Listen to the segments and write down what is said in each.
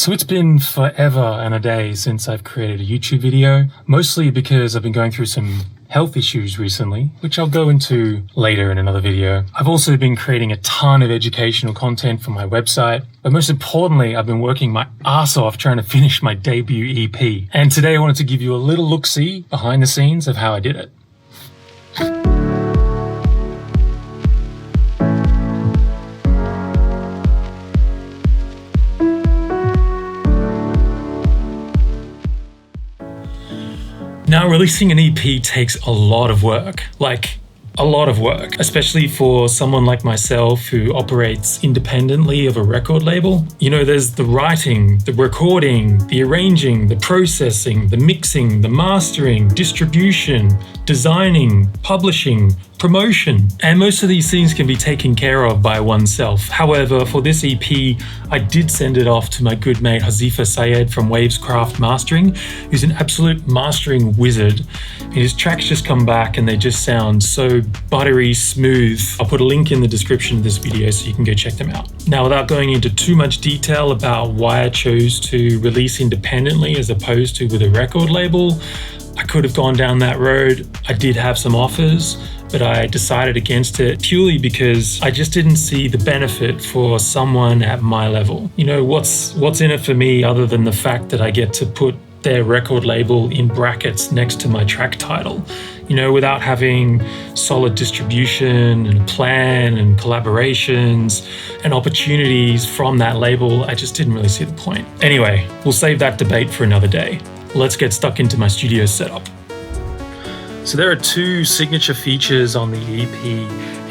So it's been forever and a day since I've created a YouTube video, mostly because I've been going through some health issues recently, which I'll go into later in another video. I've also been creating a ton of educational content for my website, but most importantly, I've been working my ass off trying to finish my debut EP. And today I wanted to give you a little look-see behind the scenes of how I did it. Now, releasing an EP takes a lot of work, especially for someone like myself who operates independently of a record label. You know, there's the writing, the recording, the arranging, the processing, the mixing, the mastering, distribution, designing, publishing, promotion, and most of these things can be taken care of by oneself. However, for this EP, I did send it off to my good mate Hazifa Sayed from Wavescraft Mastering, who's an absolute mastering wizard. His tracks just come back and they just sound so buttery smooth. I'll put a link in the description of this video so you can go check them out. Now, without going into too much detail about why I chose to release independently as opposed to with a record label, I could have gone down that road. I did have some offers, but I decided against it purely because I just didn't see the benefit for someone at my level. You know, what's in it for me other than the fact that I get to put their record label in brackets next to my track title? You know, without having solid distribution and a plan and collaborations and opportunities from that label, I just didn't really see the point. Anyway, we'll save that debate for another day. Let's get stuck into my studio setup. So there are two signature features on the EP,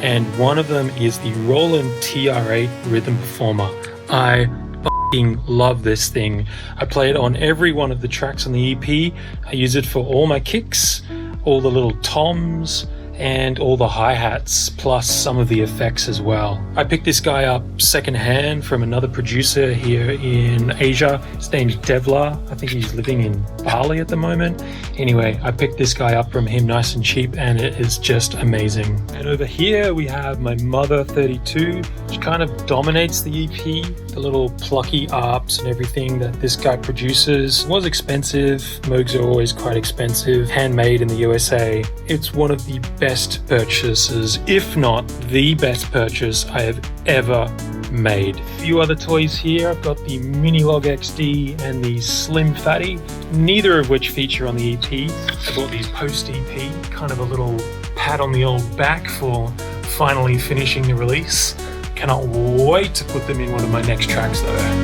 and one of them is the Roland TR8 Rhythm Performer. I f***ing love this thing. I play it on every one of the tracks on the EP. I use it for all my kicks, all the little toms, and all the hi-hats, plus some of the effects as well. I picked this guy up secondhand from another producer here in Asia. His name's Devla. I think he's living in Bali at the moment. Anyway, I picked this guy up from him nice and cheap, and it is just amazing. And over here we have my Mother 32, which kind of dominates the EP. The little plucky arps and everything that this guy produces. It was expensive. Moogs are always quite expensive. Handmade in the USA. It's one of the best purchases, if not the best purchase I have ever made. A few other toys here. I've got the Minilog XD and the Slim Fatty, neither of which feature on the EP. I bought these post-EP, kind of a little pat on the old back for finally finishing the release. Cannot wait to put them in one of my next tracks though.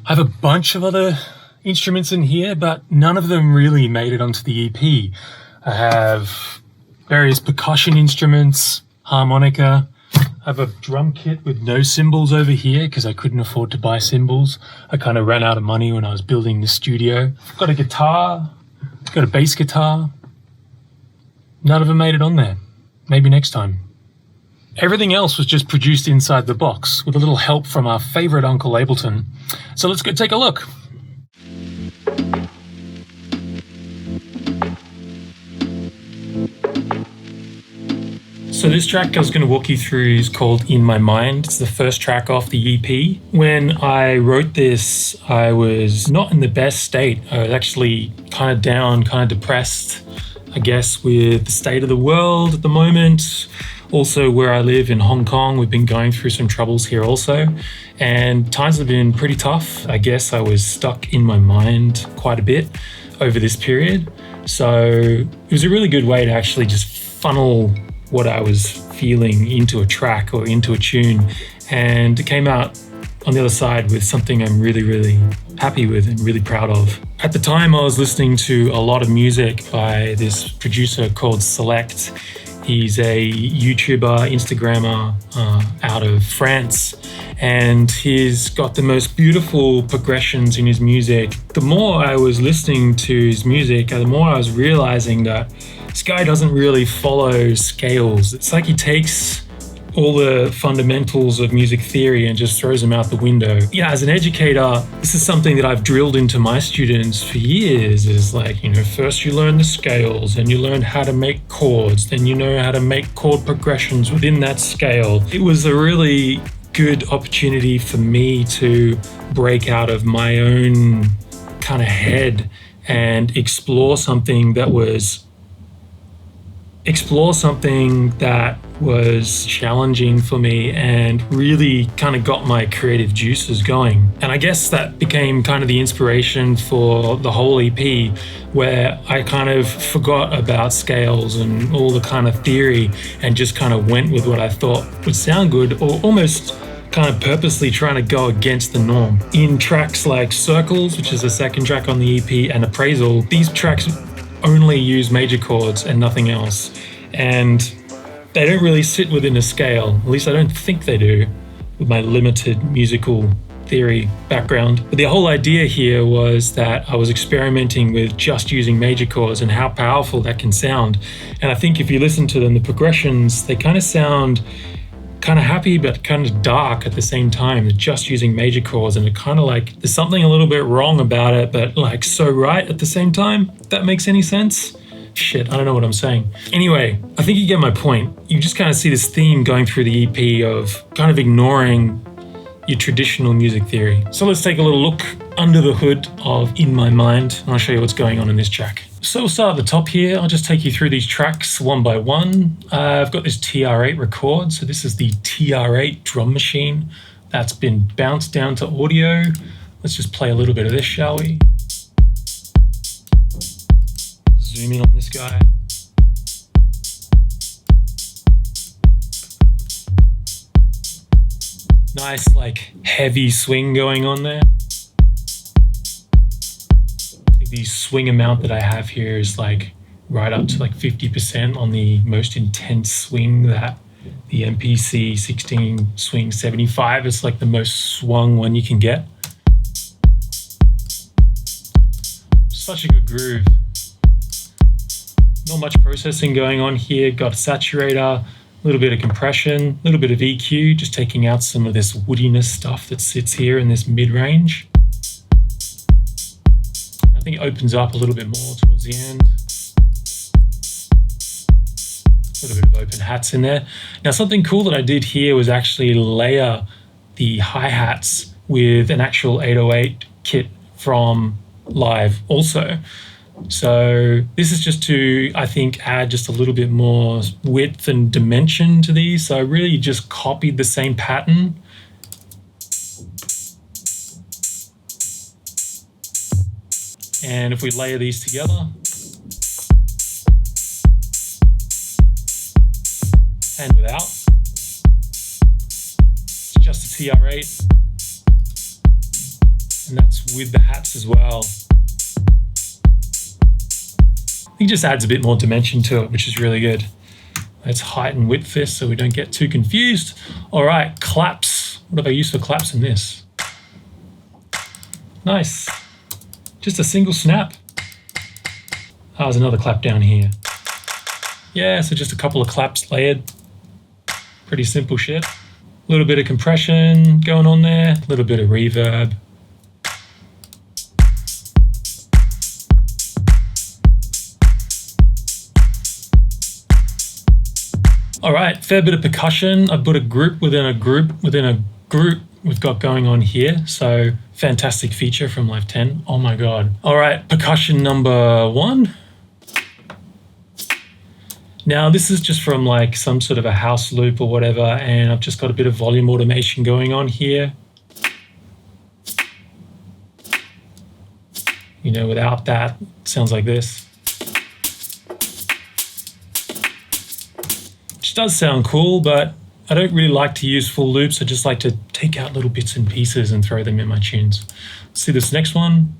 I have a bunch of other instruments in here, but none of them really made it onto the EP. I have various percussion instruments, harmonica. I have a drum kit with no cymbals over here because I couldn't afford to buy cymbals. I kind of ran out of money when I was building the studio. I've got a guitar, I've got a bass guitar. None of them made it on there. Maybe next time. Everything else was just produced inside the box with a little help from our favorite Uncle Ableton. So let's go take a look. So this track I was going to walk you through is called In My Mind. It's the first track off the EP. When I wrote this, I was not in the best state. I was actually kind of down, kind of depressed, I guess, with the state of the world at the moment. Also, where I live in Hong Kong, we've been going through some troubles here also, and times have been pretty tough. I guess I was stuck in my mind quite a bit over this period. So it was a really good way to actually just funnel what I was feeling into a track or into a tune. And it came out on the other side with something I'm really, really happy with and really proud of. At the time, I was listening to a lot of music by this producer called Select. He's a YouTuber, Instagrammer out of France, and he's got the most beautiful progressions in his music. The more I was listening to his music, the more I was realizing that this guy doesn't really follow scales. It's like he takes all the fundamentals of music theory and just throws them out the window. Yeah, as an educator, this is something that I've drilled into my students for years, is like, first you learn the scales, and you learn how to make chords, then you know how to make chord progressions within that scale. It was a really good opportunity for me to break out of my own kind of head and explore something that was challenging for me and really kind of got my creative juices going. And I guess that became kind of the inspiration for the whole EP, where I kind of forgot about scales and all the kind of theory and just kind of went with what I thought would sound good, or almost kind of purposely trying to go against the norm. In tracks like Circles, which is the second track on the EP, and Appraisal, these tracks only use major chords and nothing else. And they don't really sit within a scale. At least I don't think they do, with my limited musical theory background. But the whole idea here was that I was experimenting with just using major chords and how powerful that can sound. And I think if you listen to them, the progressions, they kind of sound kind of happy but kind of dark at the same time. They're just using major chords, and it kind of like there's something a little bit wrong about it, but like so right at the same time. If that makes any sense? Shit, I don't know what I'm saying. Anyway, I think you get my point. You just kind of see this theme going through the EP of kind of ignoring your traditional music theory. So let's take a little look under the hood of In My Mind, and I'll show you what's going on in this track. So we'll start at the top here. I'll just take you through these tracks one by one. I've got this TR8 record. So this is the TR8 drum machine that's been bounced down to audio. Let's just play a little bit of this, shall we? Zoom in on this guy. Nice, like, heavy swing going on there. The swing amount that I have here is like right up to like 50% on the most intense swing that the MPC 16 Swing 75 is like the most swung one you can get. Such a good groove. Not much processing going on here. Got a saturator, a little bit of compression, a little bit of EQ, just taking out some of this woodiness stuff that sits here in this mid-range. I think it opens up a little bit more towards the end. A little bit of open hats in there. Now, something cool that I did here was actually layer the hi-hats with an actual 808 kit from live also. So this is just to, I think, add just a little bit more width and dimension to these. So I really just copied the same pattern. And if we layer these together, and without, it's just a TR8, and that's with the hats as well. It just adds a bit more dimension to it, which is really good. Let's heighten width this so we don't get too confused. All right, claps. What have I used for claps in this? Nice. Just a single snap. Oh, there's another clap down here. Yeah, so just a couple of claps layered. Pretty simple shit. A little bit of compression going on there, a little bit of reverb. All right, fair bit of percussion. I put a group within a group within a group we've got going on here. So fantastic feature from Live 10. Oh my God. All right, percussion number 1. Now this is just from like some sort of a house loop or whatever, and I've just got a bit of volume automation going on here. You know, without that, it sounds like this. Which does sound cool, but I don't really like to use full loops. I just like to take out little bits and pieces and throw them in my tunes. Let's see this next one.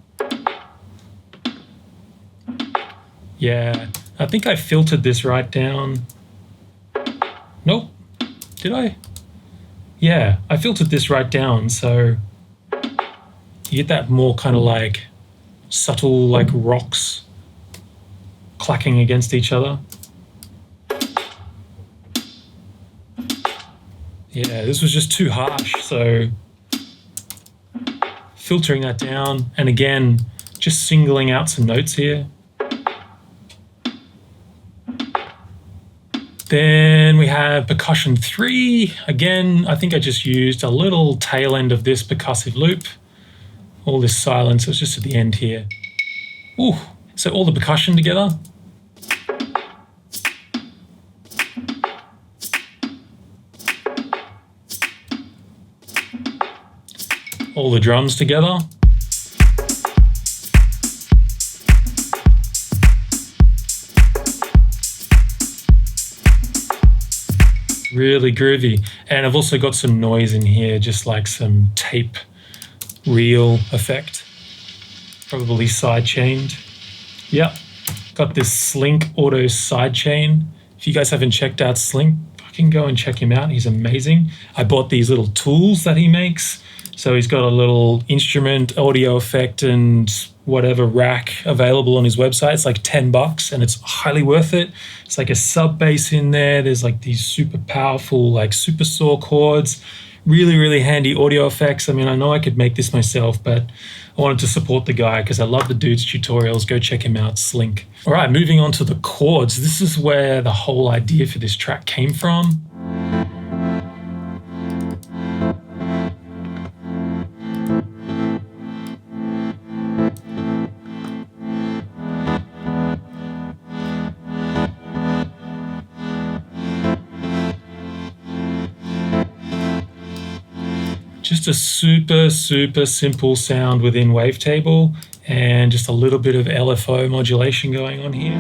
Yeah, I think I filtered this right down. Nope, did I? Yeah, I filtered this right down, so you get that more kind of like subtle like rocks clacking against each other. Yeah, this was just too harsh. So filtering that down, and again, just singling out some notes here. Then we have Percussion 3. Again, I think I just used a little tail end of this percussive loop. All this silence was just at the end here. Ooh, so all the percussion together. All the drums together. Really groovy. And I've also got some noise in here, just like some tape reel effect. Probably sidechained. Yep. Got this Slink Auto sidechain. If you guys haven't checked out Slink, fucking go and check him out. He's amazing. I bought these little tools that he makes. So he's got a little instrument, audio effect, and whatever rack available on his website. It's like $10 and it's highly worth it. It's like a sub bass in there. There's like these super powerful, like super saw chords. Really, really handy audio effects. I mean, I know I could make this myself, but I wanted to support the guy because I love the dude's tutorials. Go check him out, Slink. All right, moving on to the chords. This is where the whole idea for this track came from. Just a super, super simple sound within Wavetable and just a little bit of LFO modulation going on here.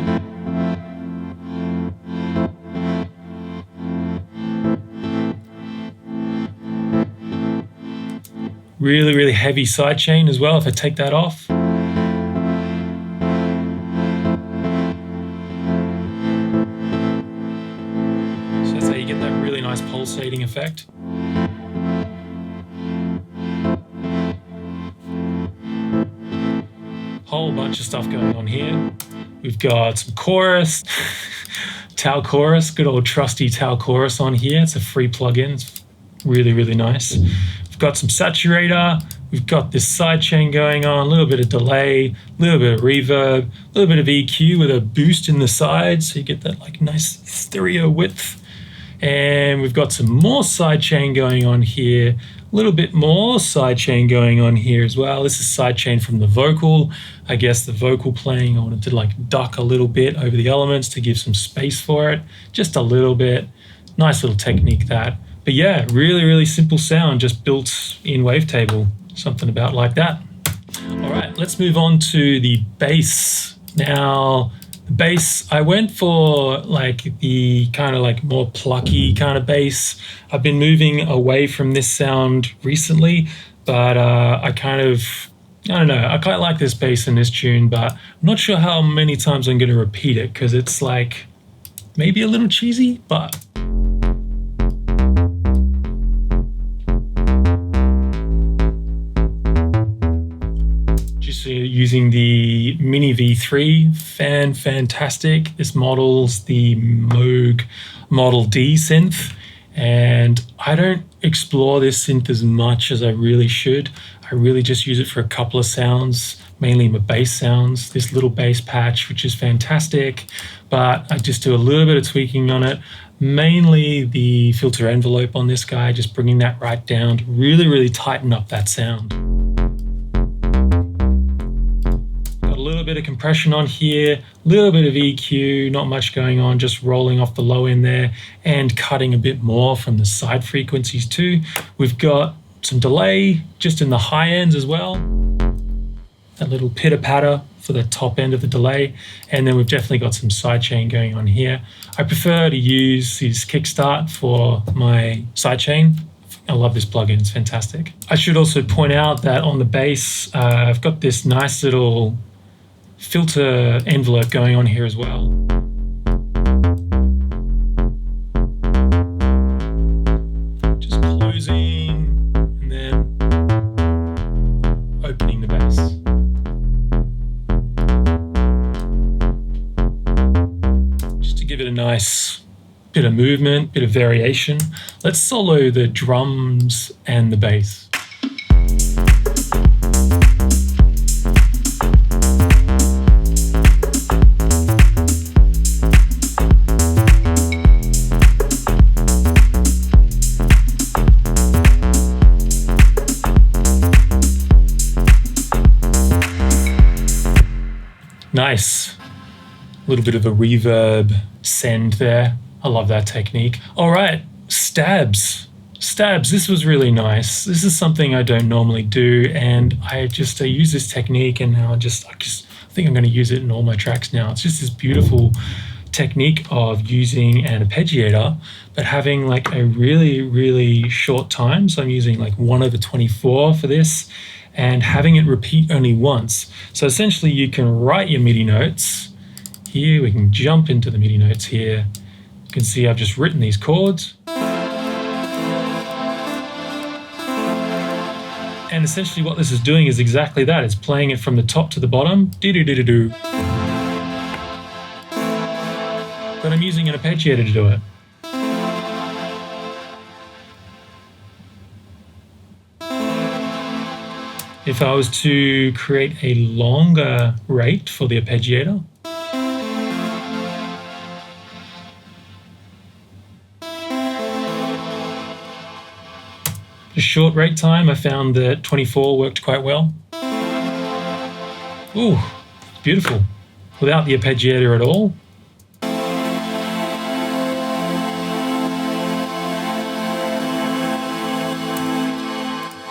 Really, really heavy sidechain as well if I take that off. So that's how you get that really nice pulsating effect. Whole bunch of stuff going on here. We've got some chorus, Tau Chorus, good old trusty Tau Chorus on here. It's a free plugin. It's really, really nice. We've got some saturator. We've got this sidechain going on, a little bit of delay, a little bit of reverb, a little bit of EQ with a boost in the sides, so you get that like nice stereo width. And we've got some more sidechain going on here, a little bit more sidechain going on here as well. This is sidechain from the vocal. I guess the vocal playing, I wanted to like duck a little bit over the elements to give some space for it, just a little bit. Nice little technique that. But yeah, really, really simple sound just built in Wavetable. Something about like that. All right, let's move on to the bass. Now, the bass, I went for like the kind of like more plucky kind of bass. I've been moving away from this sound recently, but I don't know, I quite like this bass in this tune, but I'm not sure how many times I'm going to repeat it because it's like maybe a little cheesy, but using the Mini V3 fantastic. This model's the Moog Model D synth, and I don't explore this synth as much as I really should. I really just use it for a couple of sounds, mainly my bass sounds, this little bass patch, which is fantastic, but I just do a little bit of tweaking on it, mainly the filter envelope on this guy, just bringing that right down to really, really tighten up that sound. A little bit of compression on here, a little bit of EQ, not much going on, just rolling off the low end there and cutting a bit more from the side frequencies too. We've got some delay just in the high ends as well. That little pitter patter for the top end of the delay. And then we've definitely got some sidechain going on here. I prefer to use this kickstart for my sidechain. I love this plugin, it's fantastic. I should also point out that on the bass, I've got this nice little filter envelope going on here as well. Just closing and then opening the bass. Just to give it a nice bit of movement, bit of variation. Let's solo the drums and the bass. Nice. A little bit of a reverb send there. I love that technique. All right, stabs. Stabs, this was really nice. This is something I don't normally do, and I use this technique, and now I think I'm going to use it in all my tracks now. It's just this beautiful technique of using an arpeggiator, but having like a really, really short time. So I'm using like 1/24 for this, and having it repeat only once. So essentially you can write your MIDI notes. Here we can jump into the MIDI notes here. You can see I've just written these chords. And essentially what this is doing is exactly that. It's playing it from the top to the bottom. Do-do-do-do-do. But I'm using an arpeggiator to do it. If I was to create a longer rate for the arpeggiator, the short rate time, I found that 24 worked quite well. Ooh, beautiful. Without the arpeggiator at all.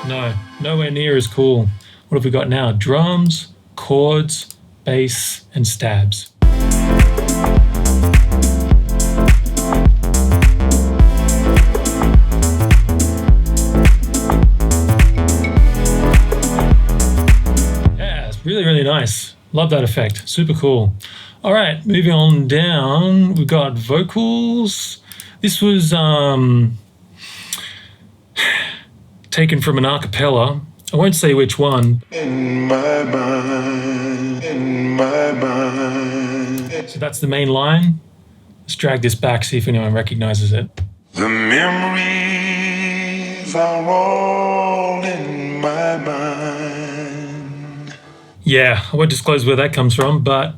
No, nowhere near as cool. What have we got now? Drums, chords, bass, and stabs. Yeah, it's really, really nice. Love that effect. Super cool. All right, moving on down, we've got vocals. This was taken from an a cappella. I won't say which one. In my mind, in my mind. So that's the main line. Let's drag this back, see if anyone recognizes it. The memories are all in my mind. Yeah, I won't disclose where that comes from, but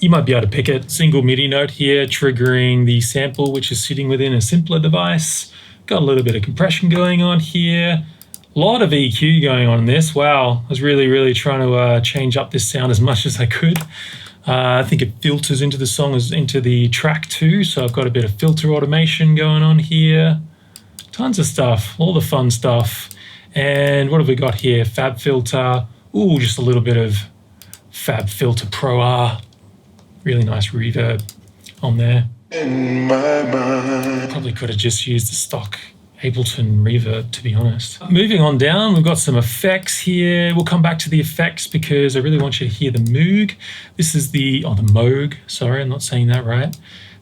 you might be able to pick it. Single MIDI note here, triggering the sample, which is sitting within a simpler device. Got a little bit of compression going on here. A lot of EQ going on in this. Wow, I was really, really trying to change up this sound as much as I could. I think it filters into the song, into the track too. So I've got a bit of filter automation going on here. Tons of stuff, all the fun stuff. And what have we got here? Fab Filter. Ooh, just a little bit of Fab Filter Pro R. Really nice reverb on there. In my mind. Probably could have just used the stock Ableton reverb, to be honest. Moving on down, we've got some effects here. We'll come back to the effects because I really want you to hear the Moog. This is the Moog, sorry, I'm not saying that right.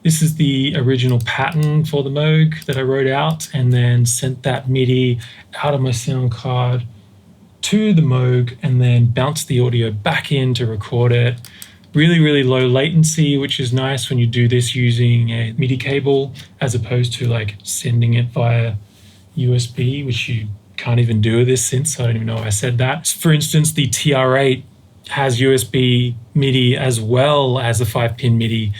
This is the original pattern for the Moog that I wrote out and then sent that MIDI out of my sound card to the Moog and then bounced the audio back in to record it. Really, really low latency, which is nice when you do this using a MIDI cable as opposed to like sending it via USB, which you can't even do with this synth, so I don't even know why I said that. For instance, the TR8 has USB MIDI as well as a 5-pin MIDI.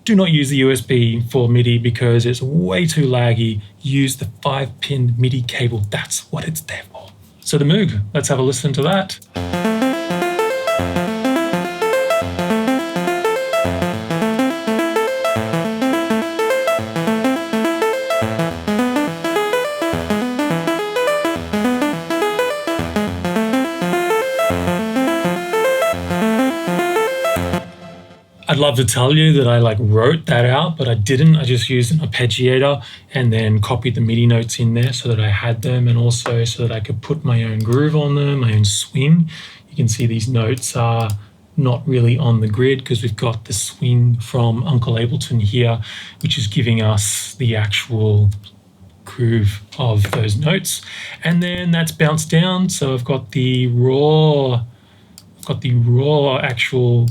Do not use the USB for MIDI because it's way too laggy. Use the 5-pin MIDI cable. That's what it's there for. So the Moog, let's have a listen to that. I'd love to tell you that I like wrote that out, but I didn't. I just used an arpeggiator and then copied the MIDI notes in there so that I had them and also so that I could put my own groove on them, my own swing. You can see these notes are not really on the grid because we've got the swing from Uncle Ableton here, which is giving us the actual groove of those notes. And then that's bounced down. So I've got the raw actual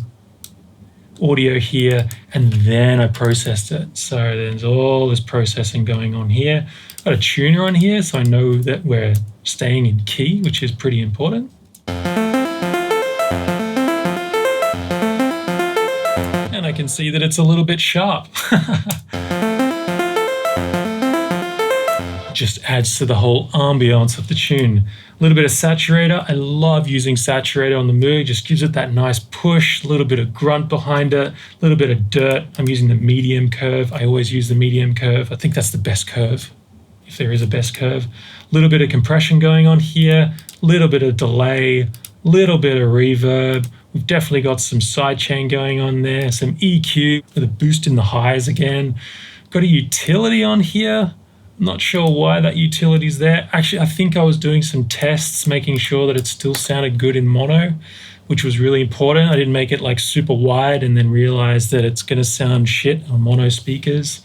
audio here, and then I processed it. So there's all this processing going on here. Got a tuner on here, so I know that we're staying in key, which is pretty important. And I can see that it's a little bit sharp. Just adds to the whole ambiance of the tune. A little bit of saturator. I love using saturator on the Moog. Just gives it that nice push, a little bit of grunt behind it, a little bit of dirt. I'm using the medium curve. I always use the medium curve. I think that's the best curve, if there is a best curve. A little bit of compression going on here, a little bit of delay, a little bit of reverb. We've definitely got some sidechain going on there, some EQ with a boost in the highs again. Got a utility on here. I'm not sure why that utility's there. Actually, I think I was doing some tests, making sure that it still sounded good in mono, which was really important. I didn't make it like super wide and then realize that it's gonna sound shit on mono speakers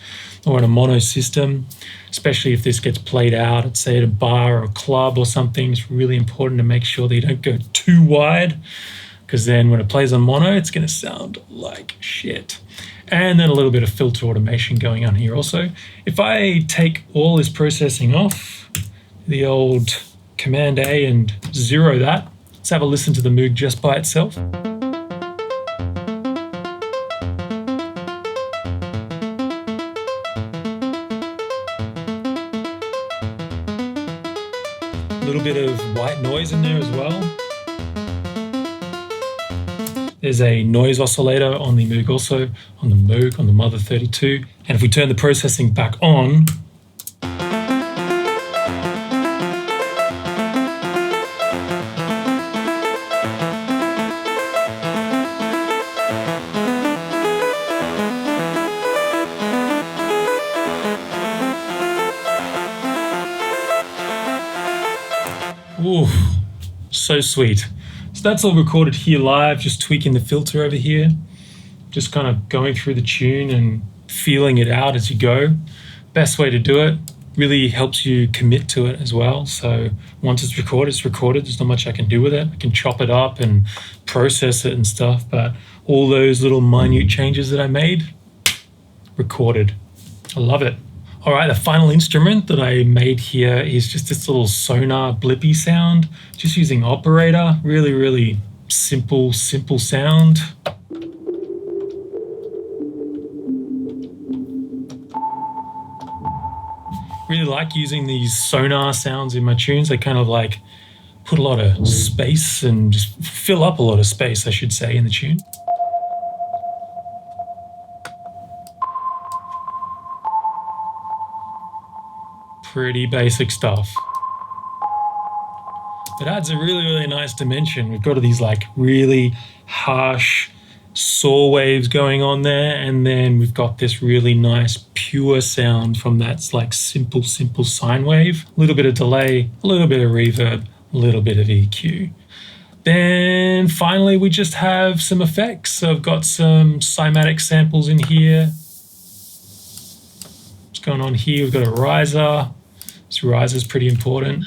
or in a mono system, especially if this gets played out at, say, at a bar or a club or something. It's really important to make sure that you don't go too wide, because then when it plays on mono, it's gonna sound like shit. And then a little bit of filter automation going on here also. If I take all this processing off, the old Command A and 0 that, let's have a listen to the Moog just by itself. A little bit of white noise in there as well. There's a noise oscillator on the Moog also, on the Moog, on the Mother 32. And if we turn the processing back on, ooh, so sweet. So that's all recorded here live, just tweaking the filter over here, just kind of going through the tune and feeling it out as you go. Best way to do it. Really helps you commit to it as well. So once it's recorded, it's recorded. There's not much I can do with it. I can chop it up and process it and stuff, but all those little minute changes that I made, recorded. I love it. All right, the final instrument that I made here is just this little sonar blippy sound, just using operator. Really, really simple sound. Really like using these sonar sounds in my tunes. They kind of like put a lot of space and just fill up a lot of space, I should say, in the tune. Pretty basic stuff. It adds a really, really nice dimension. We've got these like really harsh saw waves going on there, and then we've got this really nice pure sound from that like simple sine wave. A little bit of delay, a little bit of reverb, a little bit of EQ. Then finally we just have some effects. So I've got some cymatic samples in here. What's going on here? We've got a riser. This riser is pretty important.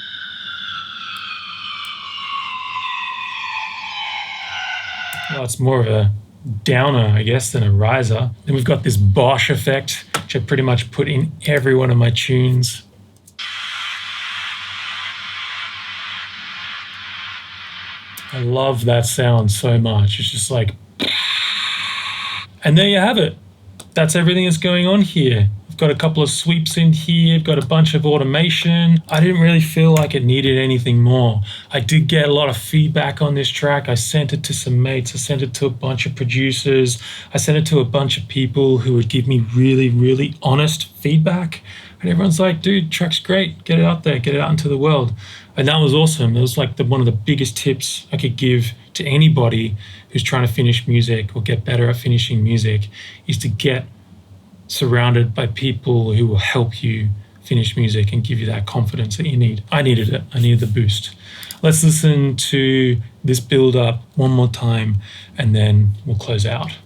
Well, it's more of a downer, I guess, than a riser. Then we've got this Bosch effect, which I pretty much put in every one of my tunes. I love that sound so much. It's just like, and there you have it. That's everything that's going on here. Got a couple of sweeps in here, got a bunch of automation. I didn't really feel like it needed anything more. I did get a lot of feedback on this track. I sent it to some mates, I sent it to a bunch of producers, I sent it to a bunch of people who would give me really, really honest feedback. And everyone's like, dude, track's great, get it out there, get it out into the world. And that was awesome. It was like one of the biggest tips I could give to anybody who's trying to finish music or get better at finishing music, is to get surrounded by people who will help you finish music and give you that confidence that you need. I needed it. I needed the boost. Let's listen to this build up one more time and then we'll close out.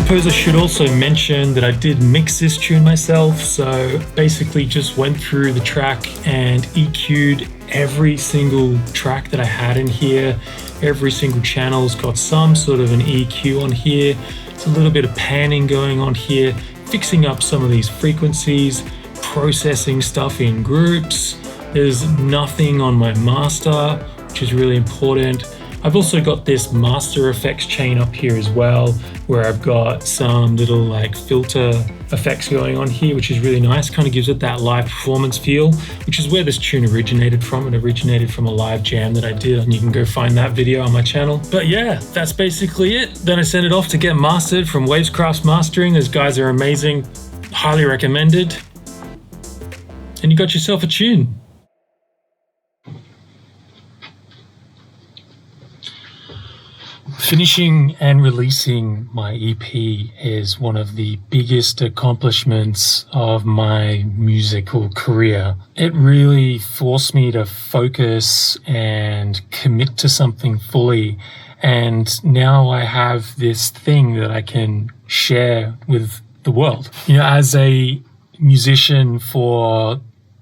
suppose I should also mention that I did mix this tune myself, so basically just went through the track and EQ'd every single track that I had in here. Every single channel's got some sort of an EQ on here. It's a little bit of panning going on here, fixing up some of these frequencies, processing stuff in groups. There's nothing on my master, which is really important. I've also got this master effects chain up here as well, where I've got some little like filter effects going on here, which is really nice. Kind of gives it that live performance feel, which is where this tune originated from. It originated from a live jam that I did, and you can go find that video on my channel. But yeah, that's basically it. Then I sent it off to get mastered from Wavescraft's Mastering. Those guys are amazing, highly recommended. And you got yourself a tune. Finishing and releasing my EP is one of the biggest accomplishments of my musical career. It really forced me to focus and commit to something fully. And now I have this thing that I can share with the world. You know, as a musician for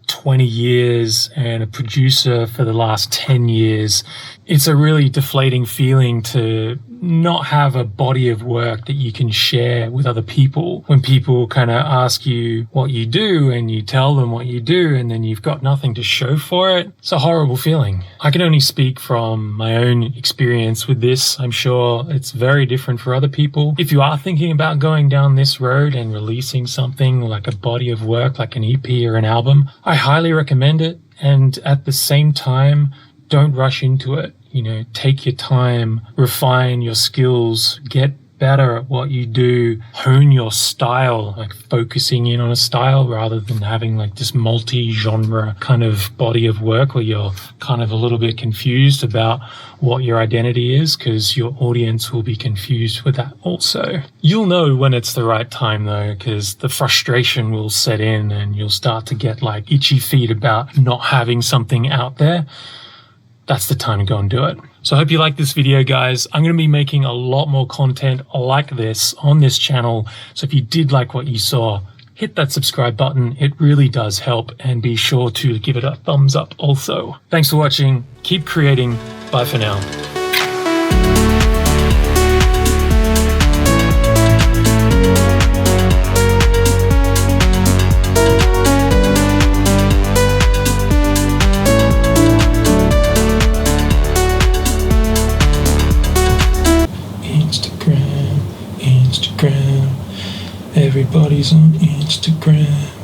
20 years and a producer for the last 10 years, it's a really deflating feeling to not have a body of work that you can share with other people. When people kind of ask you what you do and you tell them what you do and then you've got nothing to show for it, it's a horrible feeling. I can only speak from my own experience with this. I'm sure it's very different for other people. If you are thinking about going down this road and releasing something like a body of work, like an EP or an album, I highly recommend it. And at the same time, don't rush into it. You know, take your time, refine your skills, get better at what you do, hone your style, like focusing in on a style rather than having like this multi-genre kind of body of work where you're kind of a little bit confused about what your identity is, because your audience will be confused with that also. You'll know when it's the right time though, because the frustration will set in and you'll start to get like itchy feet about not having something out there. That's the time to go and do it. So I hope you like this video, guys. I'm going to be making a lot more content like this on this channel. So if you did like what you saw, hit that subscribe button. It really does help. And be sure to give it a thumbs up also. Thanks for watching. Keep creating. Bye for now. Instagram, everybody's on Instagram.